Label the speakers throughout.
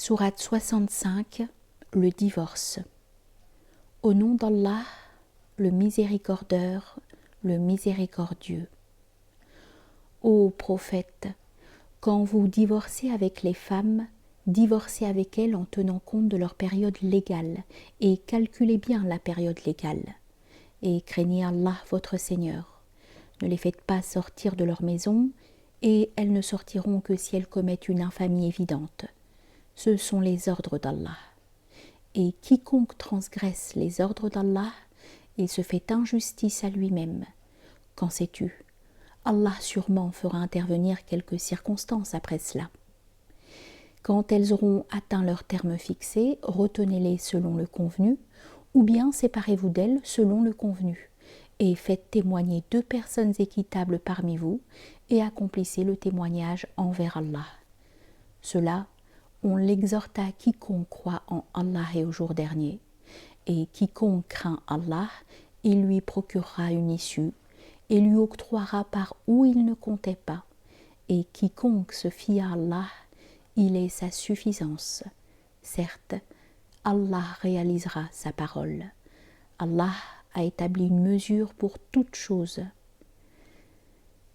Speaker 1: Sourate 65, le divorce. Au nom d'Allah, le miséricordieux, le miséricordieux. Ô prophète, quand vous divorcez avec les femmes, divorcez avec elles en tenant compte de leur période légale et calculez bien la période légale. Et craignez Allah votre Seigneur. Ne les faites pas sortir de leur maison et elles ne sortiront que si elles commettent une infamie évidente. Ce sont les ordres d'Allah. Et quiconque transgresse les ordres d'Allah, il se fait injustice à lui-même. Qu'en sais-tu ? Allah sûrement fera intervenir quelques circonstances après cela. Quand elles auront atteint leur terme fixé, retenez-les selon le convenu, ou bien séparez-vous d'elles selon le convenu, et faites témoigner 2 personnes équitables parmi vous, et accomplissez le témoignage envers Allah. Cela, on l'exhorte à quiconque croit en Allah et au jour dernier, et quiconque craint Allah, il lui procurera une issue, et lui octroiera par où il ne comptait pas, et quiconque se fie à Allah, il est sa suffisance. Certes, Allah réalisera sa parole. Allah a établi une mesure pour toute chose.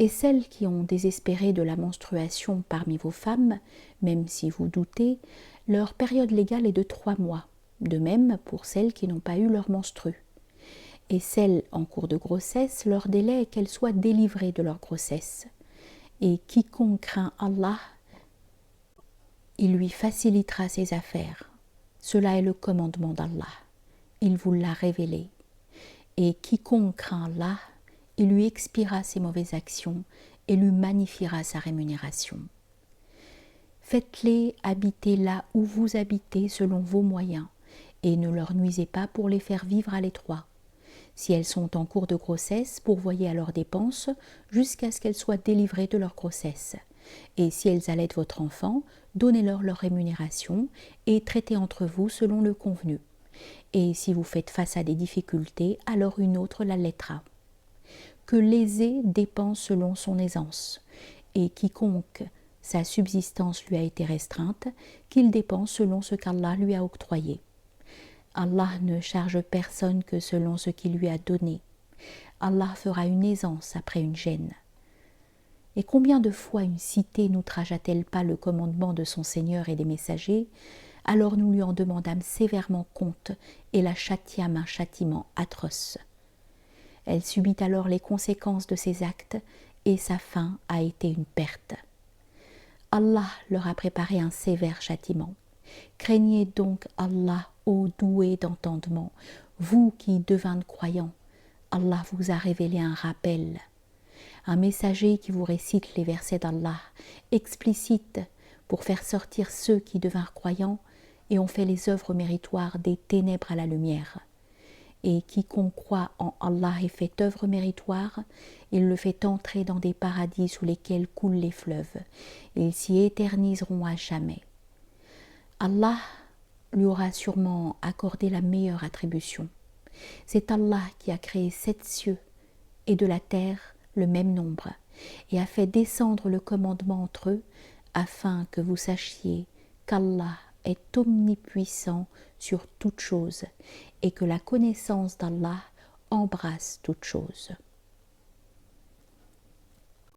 Speaker 1: Et celles qui ont désespéré de la menstruation parmi vos femmes, même si vous doutez, leur période légale est de 3 mois, de même pour celles qui n'ont pas eu leur menstru. Et celles en cours de grossesse, leur délai est qu'elles soient délivrées de leur grossesse. Et quiconque craint Allah, il lui facilitera ses affaires. Cela est le commandement d'Allah. Il vous l'a révélé. Et quiconque craint Allah, il lui expiera ses mauvaises actions et lui magnifiera sa rémunération. Faites-les habiter là où vous habitez selon vos moyens, et ne leur nuisez pas pour les faire vivre à l'étroit. Si elles sont en cours de grossesse, pourvoyez à leurs dépenses jusqu'à ce qu'elles soient délivrées de leur grossesse. Et si elles allaitent votre enfant, donnez-leur leur rémunération et traitez entre vous selon le convenu. Et si vous faites face à des difficultés, alors une autre l'allaitera. Que l'aisé dépense selon son aisance, et quiconque sa subsistance lui a été restreinte, qu'il dépense selon ce qu'Allah lui a octroyé. Allah ne charge personne que selon ce qu'il lui a donné. Allah fera une aisance après une gêne. Et combien de fois une cité n'outragea-t-elle pas le commandement de son Seigneur et des messagers ? Alors nous lui en demandâmes sévèrement compte et la châtiâmes un châtiment atroce. Elle subit alors les conséquences de ses actes et sa fin a été une perte. Allah leur a préparé un sévère châtiment. Craignez donc Allah, ô doué d'entendement, vous qui devintes croyants. Allah vous a révélé un rappel. Un messager qui vous récite les versets d'Allah, explicite pour faire sortir ceux qui devinrent croyants et ont fait les œuvres méritoires des ténèbres à la lumière. Et quiconque croit en Allah et fait œuvre méritoire, il le fait entrer dans des paradis sous lesquels coulent les fleuves. Ils s'y éterniseront à jamais. Allah lui aura sûrement accordé la meilleure attribution. C'est Allah qui a créé 7 cieux et de la terre le même nombre, et a fait descendre le commandement entre eux, afin que vous sachiez qu'Allah est omnipuissant sur toute chose, et que la connaissance d'Allah embrasse toute chose.